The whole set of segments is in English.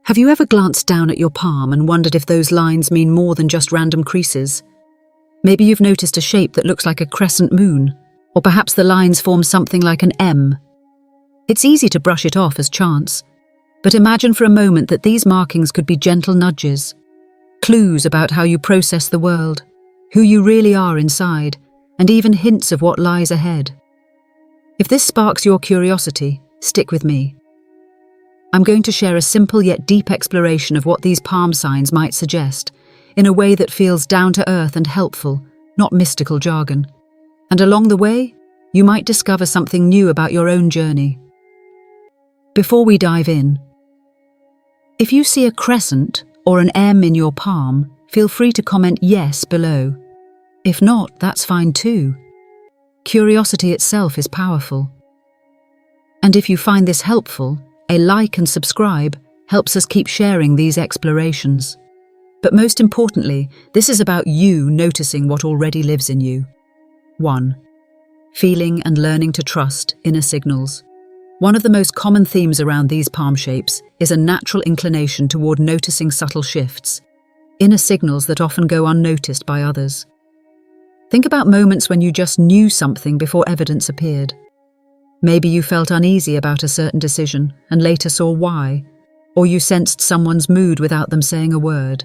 Have you ever glanced down at your palm and wondered if those lines mean more than just random creases? Maybe you've noticed a shape that looks like a crescent moon, or perhaps the lines form something like an M. It's easy to brush it off as chance, but imagine for a moment that these markings could be gentle nudges, clues about how you process the world, who you really are inside, and even hints of what lies ahead. If this sparks your curiosity, stick with me. I'm going to share a simple yet deep exploration of what these palm signs might suggest, in a way that feels down to earth and helpful, not mystical jargon. And along the way, you might discover something new about your own journey. Before we dive in, if you see a crescent or an M in your palm, feel free to comment yes below. If not, that's fine too. Curiosity itself is powerful. And if you find this helpful, a like and subscribe helps us keep sharing these explorations. But most importantly, this is about you noticing what already lives in you. 1. Feeling and learning to trust inner signals. One of the most common themes around these palm shapes is a natural inclination toward noticing subtle shifts, inner signals that often go unnoticed by others. Think about moments when you just knew something before evidence appeared. Maybe you felt uneasy about a certain decision and later saw why, or you sensed someone's mood without them saying a word.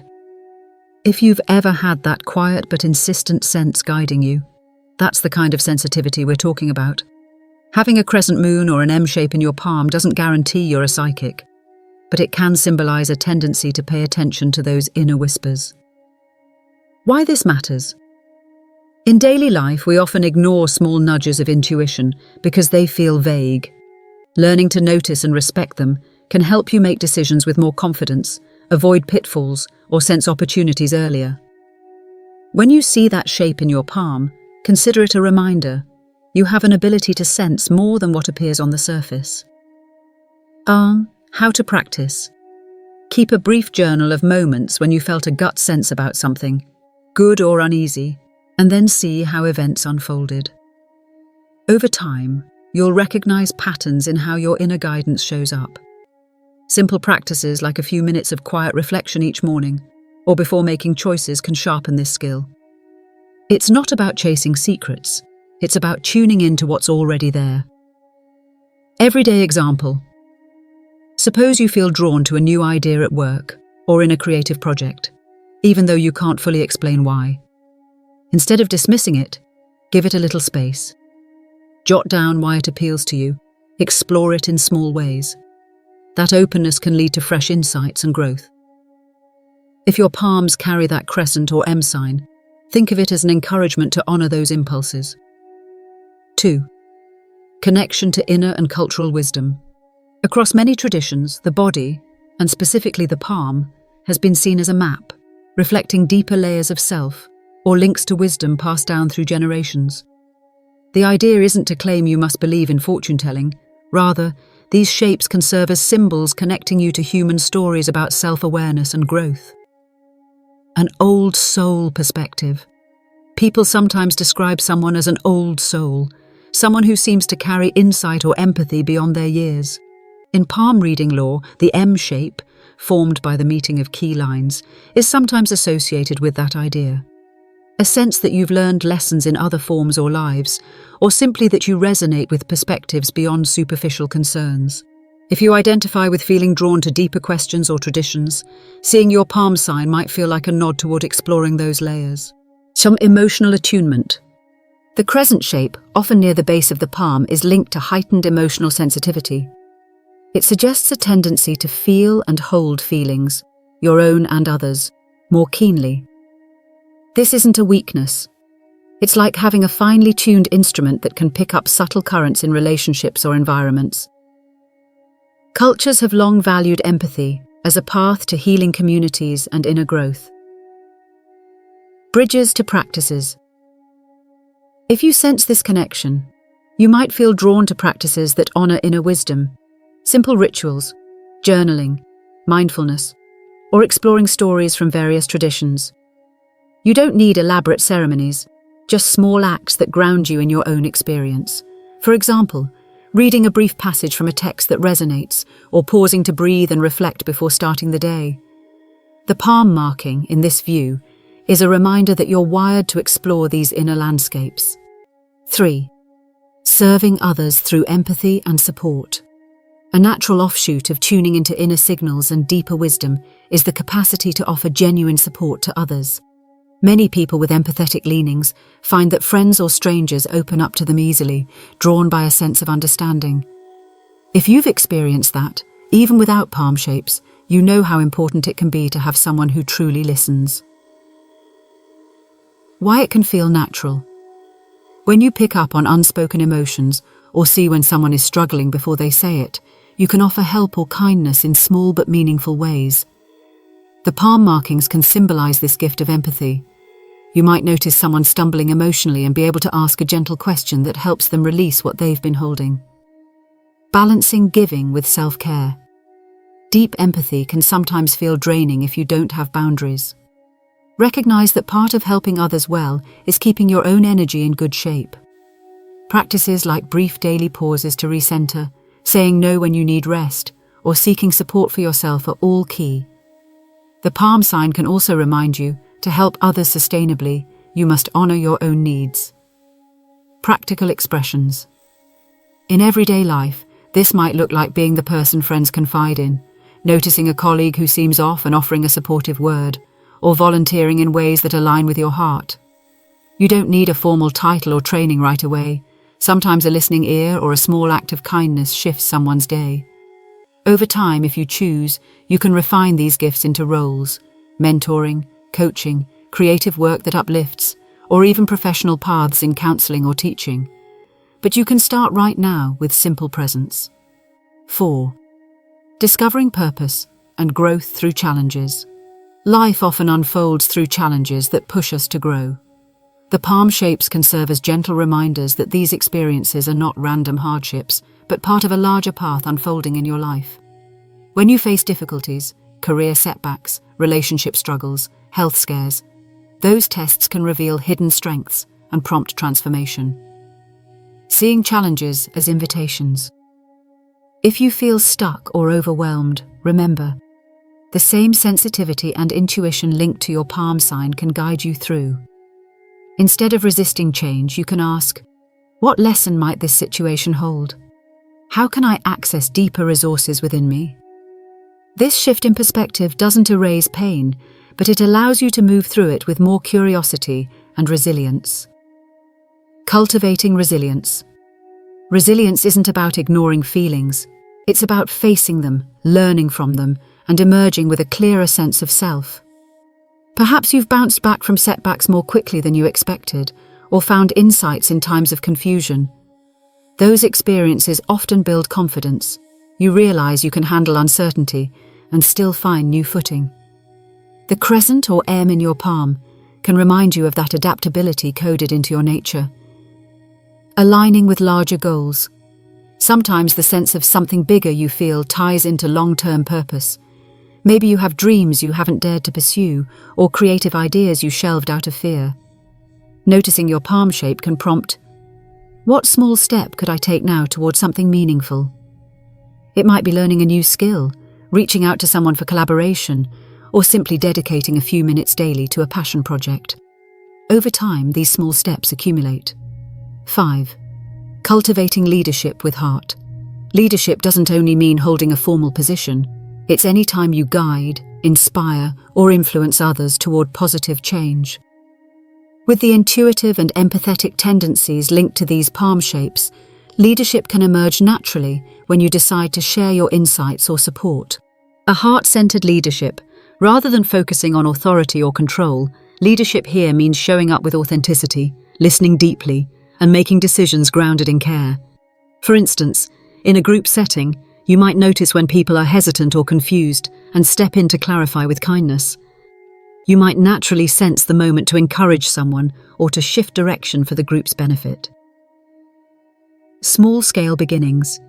If you've ever had that quiet but insistent sense guiding you, that's the kind of sensitivity we're talking about. Having a crescent moon or an M shape in your palm doesn't guarantee you're a psychic, but it can symbolize a tendency to pay attention to those inner whispers. Why this matters? In daily life, we often ignore small nudges of intuition because they feel vague. Learning to notice and respect them can help you make decisions with more confidence, avoid pitfalls, or sense opportunities earlier. When you see that shape in your palm, consider it a reminder. You have an ability to sense more than what appears on the surface. How to practice. Keep a brief journal of moments when you felt a gut sense about something, good or uneasy, and then see how events unfolded. Over time, you'll recognize patterns in how your inner guidance shows up. Simple practices like a few minutes of quiet reflection each morning, or before making choices, can sharpen this skill. It's not about chasing secrets. It's about tuning into what's already there. Everyday example. Suppose you feel drawn to a new idea at work or in a creative project, even though you can't fully explain why. Instead of dismissing it, give it a little space. Jot down why it appeals to you. Explore it in small ways. That openness can lead to fresh insights and growth. If your palms carry that crescent or M sign, think of it as an encouragement to honor those impulses. 2. Connection to inner and cultural wisdom. Across many traditions, the body, and specifically the palm, has been seen as a map, reflecting deeper layers of self, or links to wisdom passed down through generations. The idea isn't to claim you must believe in fortune-telling. Rather, these shapes can serve as symbols connecting you to human stories about self-awareness and growth. An old soul perspective. People sometimes describe someone as an old soul, someone who seems to carry insight or empathy beyond their years. In palm reading lore, the M shape, formed by the meeting of key lines, is sometimes associated with that idea. A sense that you've learned lessons in other forms or lives, or simply that you resonate with perspectives beyond superficial concerns. If you identify with feeling drawn to deeper questions or traditions, seeing your palm sign might feel like a nod toward exploring those layers. Some emotional attunement. The crescent shape, often near the base of the palm, is linked to heightened emotional sensitivity. It suggests a tendency to feel and hold feelings, your own and others, more keenly. This isn't a weakness. It's like having a finely tuned instrument that can pick up subtle currents in relationships or environments. Cultures have long valued empathy as a path to healing communities and inner growth. Bridges to practices. If you sense this connection, you might feel drawn to practices that honor inner wisdom, simple rituals, journaling, mindfulness, or exploring stories from various traditions. You don't need elaborate ceremonies, just small acts that ground you in your own experience. For example, reading a brief passage from a text that resonates, or pausing to breathe and reflect before starting the day. The palm marking, in this view, is a reminder that you're wired to explore these inner landscapes. 3. Serving others through empathy and support. A natural offshoot of tuning into inner signals and deeper wisdom is the capacity to offer genuine support to others. Many people with empathetic leanings find that friends or strangers open up to them easily, drawn by a sense of understanding. If you've experienced that, even without palm shapes, you know how important it can be to have someone who truly listens. Why it can feel natural. When you pick up on unspoken emotions or see when someone is struggling before they say it, you can offer help or kindness in small but meaningful ways. The palm markings can symbolize this gift of empathy. You might notice someone stumbling emotionally and be able to ask a gentle question that helps them release what they've been holding. Balancing giving with self-care. Deep empathy can sometimes feel draining if you don't have boundaries. Recognize that part of helping others well is keeping your own energy in good shape. Practices like brief daily pauses to recenter, saying no when you need rest, or seeking support for yourself are all key. The palm sign can also remind you, to help others sustainably, you must honor your own needs. Practical expressions. In everyday life, this might look like being the person friends confide in, noticing a colleague who seems off and offering a supportive word, or volunteering in ways that align with your heart. You don't need a formal title or training right away. Sometimes a listening ear or a small act of kindness shifts someone's day. Over time, if you choose, you can refine these gifts into roles: mentoring, coaching, creative work that uplifts, or even professional paths in counseling or teaching. But you can start right now with simple presence. 4. Discovering purpose and growth through challenges. Life often unfolds through challenges that push us to grow. The palm shapes can serve as gentle reminders that these experiences are not random hardships, but part of a larger path unfolding in your life. When you face difficulties, career setbacks, relationship struggles, health scares, those tests can reveal hidden strengths and prompt transformation. Seeing challenges as invitations. If you feel stuck or overwhelmed, remember, the same sensitivity and intuition linked to your palm sign can guide you through. Instead of resisting change, you can ask, what lesson might this situation hold? How can I access deeper resources within me? This shift in perspective doesn't erase pain, but it allows you to move through it with more curiosity and resilience. Cultivating resilience. Resilience isn't about ignoring feelings. It's about facing them, learning from them, and emerging with a clearer sense of self. Perhaps you've bounced back from setbacks more quickly than you expected, or found insights in times of confusion. Those experiences often build confidence. You realize you can handle uncertainty and still find new footing. The crescent or M in your palm can remind you of that adaptability coded into your nature. Aligning with larger goals. Sometimes the sense of something bigger you feel ties into long-term purpose. Maybe you have dreams you haven't dared to pursue, or creative ideas you shelved out of fear. Noticing your palm shape can prompt, what small step could I take now towards something meaningful? It might be learning a new skill, reaching out to someone for collaboration, or simply dedicating a few minutes daily to a passion project. Over time, these small steps accumulate. 5. Cultivating leadership with heart. Leadership doesn't only mean holding a formal position. It's any time you guide, inspire, or influence others toward positive change. With the intuitive and empathetic tendencies linked to these palm shapes, leadership can emerge naturally when you decide to share your insights or support. A heart-centered leadership. Rather than focusing on authority or control, leadership here means showing up with authenticity, listening deeply, and making decisions grounded in care. For instance, in a group setting, you might notice when people are hesitant or confused and step in to clarify with kindness. You might naturally sense the moment to encourage someone or to shift direction for the group's benefit. Small-scale beginnings.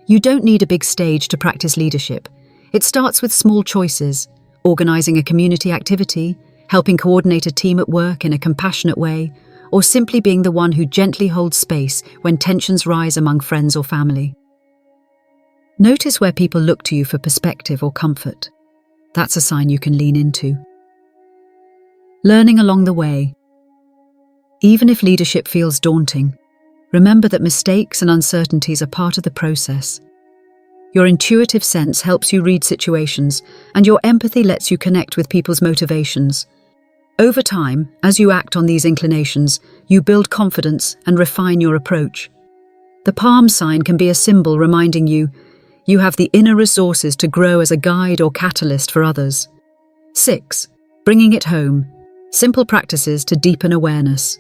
You don't need a big stage to practice leadership. It starts with small choices, organizing a community activity, helping coordinate a team at work in a compassionate way, or simply being the one who gently holds space when tensions rise among friends or family. Notice where people look to you for perspective or comfort. That's a sign you can lean into. Learning along the way. Even if leadership feels daunting, remember that mistakes and uncertainties are part of the process. Your intuitive sense helps you read situations, and your empathy lets you connect with people's motivations. Over time, as you act on these inclinations, you build confidence and refine your approach. The palm sign can be a symbol reminding you have the inner resources to grow as a guide or catalyst for others. 6. Bringing it home. Simple practices to deepen awareness.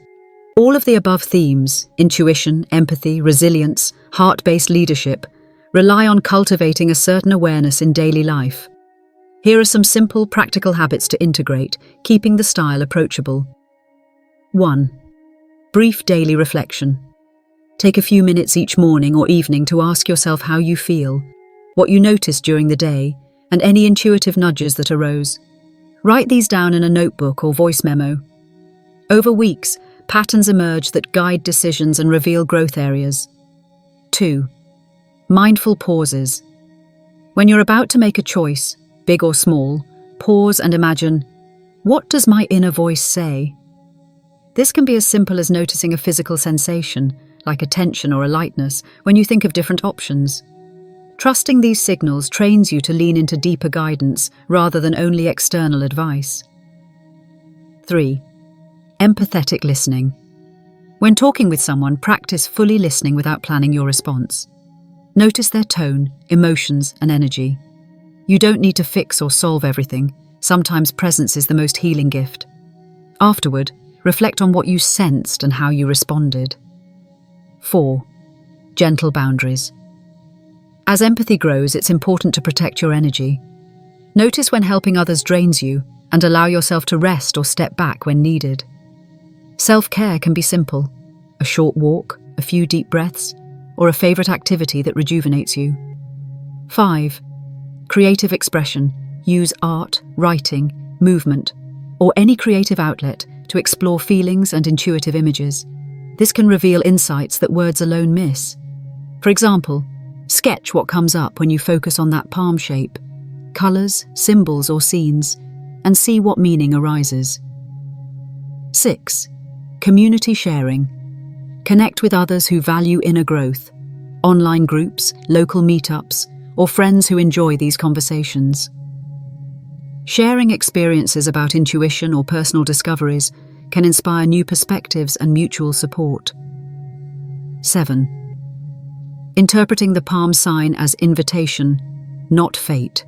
All of the above themes, intuition, empathy, resilience, heart-based leadership, rely on cultivating a certain awareness in daily life. Here are some simple, practical habits to integrate, keeping the style approachable. 1. Brief daily reflection. Take a few minutes each morning or evening to ask yourself how you feel, what you noticed during the day, and any intuitive nudges that arose. Write these down in a notebook or voice memo. Over weeks, patterns emerge that guide decisions and reveal growth areas. 2. Mindful pauses. When you're about to make a choice, big or small, pause and imagine, what does my inner voice say? This can be as simple as noticing a physical sensation, like a tension or a lightness, when you think of different options. Trusting these signals trains you to lean into deeper guidance rather than only external advice. 3. Empathetic listening. When talking with someone, practice fully listening without planning your response. Notice their tone, emotions, and energy. You don't need to fix or solve everything. Sometimes presence is the most healing gift. Afterward, reflect on what you sensed and how you responded. 4. Gentle boundaries. As empathy grows, it's important to protect your energy. Notice when helping others drains you and allow yourself to rest or step back when needed. Self-care can be simple: a short walk, a few deep breaths, or a favorite activity that rejuvenates you. 5. Creative expression. Use art, writing, movement, or any creative outlet to explore feelings and intuitive images. This can reveal insights that words alone miss. For example, sketch what comes up when you focus on that palm shape, colours, symbols, or scenes, and see what meaning arises. 6. Community sharing. Connect with others who value inner growth, online groups, local meetups, or friends who enjoy these conversations. Sharing experiences about intuition or personal discoveries can inspire new perspectives and mutual support. 7. Interpreting the palm sign as invitation, not fate.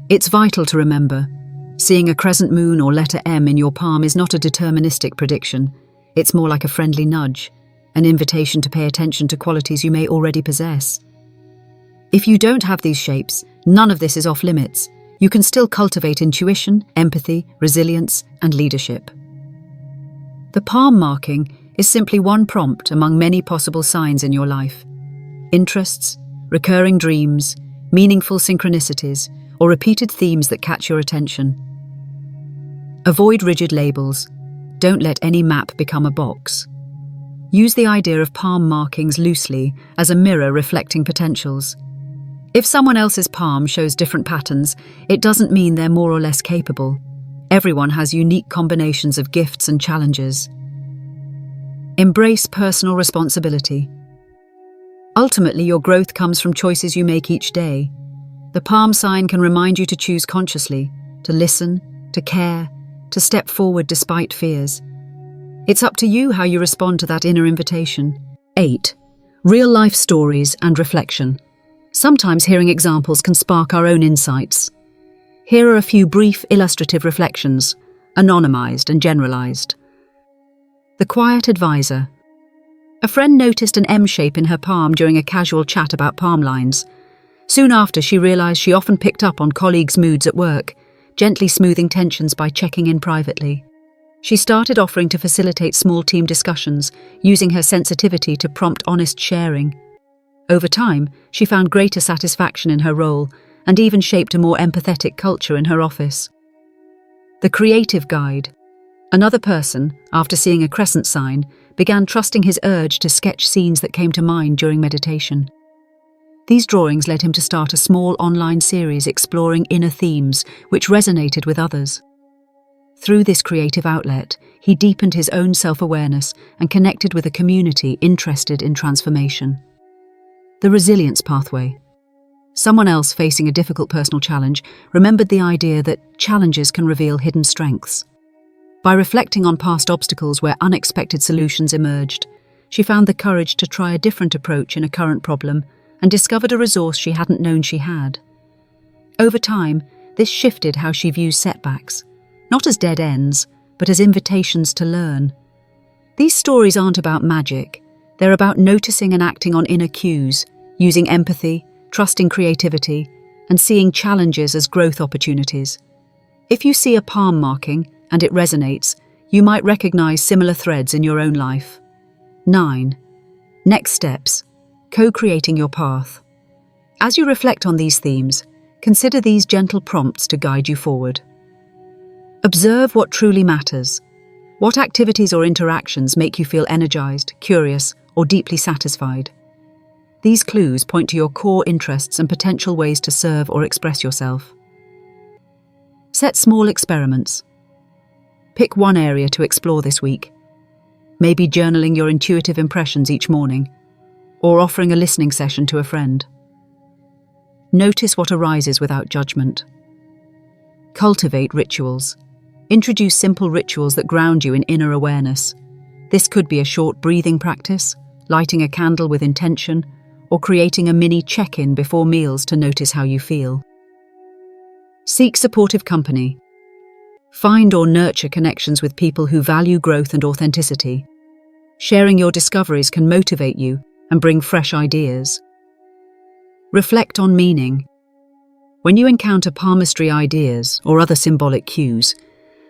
It's vital to remember, seeing a crescent moon or letter M in your palm is not a deterministic prediction. It's more like a friendly nudge, an invitation to pay attention to qualities you may already possess. If you don't have these shapes, none of this is off limits. You can still cultivate intuition, empathy, resilience, and leadership. The palm marking is simply one prompt among many possible signs in your life. Interests, recurring dreams, meaningful synchronicities, or repeated themes that catch your attention. Avoid rigid labels. Don't let any map become a box. Use the idea of palm markings loosely as a mirror reflecting potentials. If someone else's palm shows different patterns, it doesn't mean they're more or less capable. Everyone has unique combinations of gifts and challenges. Embrace personal responsibility. Ultimately, your growth comes from choices you make each day. The palm sign can remind you to choose consciously, to listen, to care, to step forward despite fears. It's up to you how you respond to that inner invitation. 8. Real-life stories and reflection. Sometimes hearing examples can spark our own insights. Here are a few brief illustrative reflections, anonymized and generalized. The quiet advisor. A friend noticed an M shape in her palm during a casual chat about palm lines. Soon after, she realized she often picked up on colleagues' moods at work, gently smoothing tensions by checking in privately. She started offering to facilitate small team discussions, using her sensitivity to prompt honest sharing. Over time, she found greater satisfaction in her role and even shaped a more empathetic culture in her office. The creative guide. Another person, after seeing a crescent sign, began trusting his urge to sketch scenes that came to mind during meditation. These drawings led him to start a small online series exploring inner themes which resonated with others. Through this creative outlet, he deepened his own self-awareness and connected with a community interested in transformation. The resilience pathway. Someone else facing a difficult personal challenge remembered the idea that challenges can reveal hidden strengths. By reflecting on past obstacles where unexpected solutions emerged, she found the courage to try a different approach in a current problem and discovered a resource she hadn't known she had. Over time, this shifted how she views setbacks, not as dead ends, but as invitations to learn. These stories aren't about magic, they're about noticing and acting on inner cues, using empathy, trusting creativity, and seeing challenges as growth opportunities. If you see a palm marking and it resonates, you might recognize similar threads in your own life. 9. Next steps. Co-creating your path. As you reflect on these themes, consider these gentle prompts to guide you forward. Observe what truly matters. What activities or interactions make you feel energized, curious, or deeply satisfied? These clues point to your core interests and potential ways to serve or express yourself. Set small experiments. Pick one area to explore this week. Maybe journaling your intuitive impressions each morning, or offering a listening session to a friend. Notice what arises without judgment. Cultivate rituals. Introduce simple rituals that ground you in inner awareness. This could be a short breathing practice, lighting a candle with intention, or creating a mini check-in before meals to notice how you feel. Seek supportive company. Find or nurture connections with people who value growth and authenticity. Sharing your discoveries can motivate you and bring fresh ideas. Reflect on meaning. When you encounter palmistry ideas or other symbolic cues,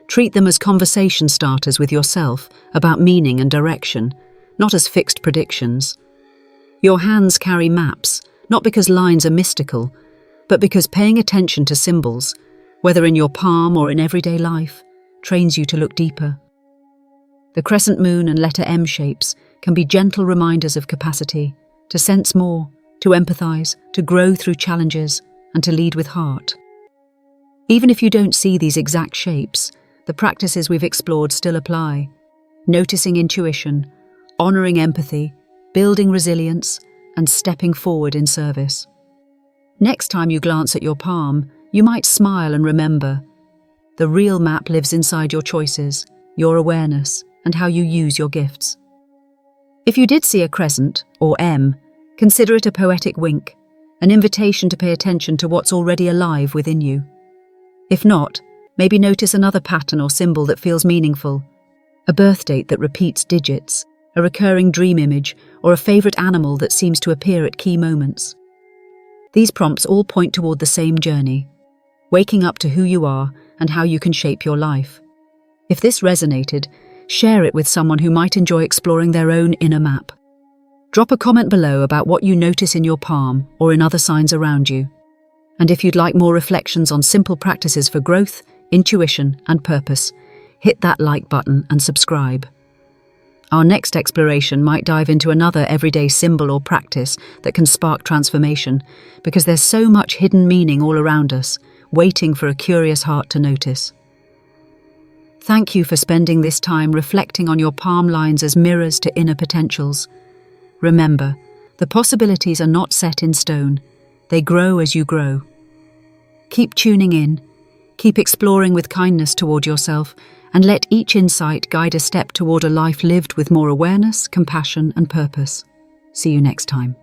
treat them as conversation starters with yourself about meaning and direction, not as fixed predictions. Your hands carry maps, not because lines are mystical, but because paying attention to symbols, whether in your palm or in everyday life, trains you to look deeper. The crescent moon and letter M shapes can be gentle reminders of capacity, to sense more, to empathize, to grow through challenges, and to lead with heart. Even if you don't see these exact shapes, the practices we've explored still apply. Noticing intuition, honoring empathy, building resilience, and stepping forward in service. Next time you glance at your palm, you might smile and remember, the real map lives inside your choices, your awareness, and how you use your gifts. If you did see a crescent, or M, consider it a poetic wink, an invitation to pay attention to what's already alive within you. If not, maybe notice another pattern or symbol that feels meaningful, a birth date that repeats digits, a recurring dream image, or a favorite animal that seems to appear at key moments. These prompts all point toward the same journey, waking up to who you are and how you can shape your life. If this resonated, share it with someone who might enjoy exploring their own inner map. Drop a comment below about what you notice in your palm or in other signs around you. And if you'd like more reflections on simple practices for growth, intuition, and purpose, hit that like button and subscribe. Our next exploration might dive into another everyday symbol or practice that can spark transformation, because there's so much hidden meaning all around us, waiting for a curious heart to notice. Thank you for spending this time reflecting on your palm lines as mirrors to inner potentials. Remember, the possibilities are not set in stone. They grow as you grow. Keep tuning in, keep exploring with kindness toward yourself, and let each insight guide a step toward a life lived with more awareness, compassion, and purpose. See you next time.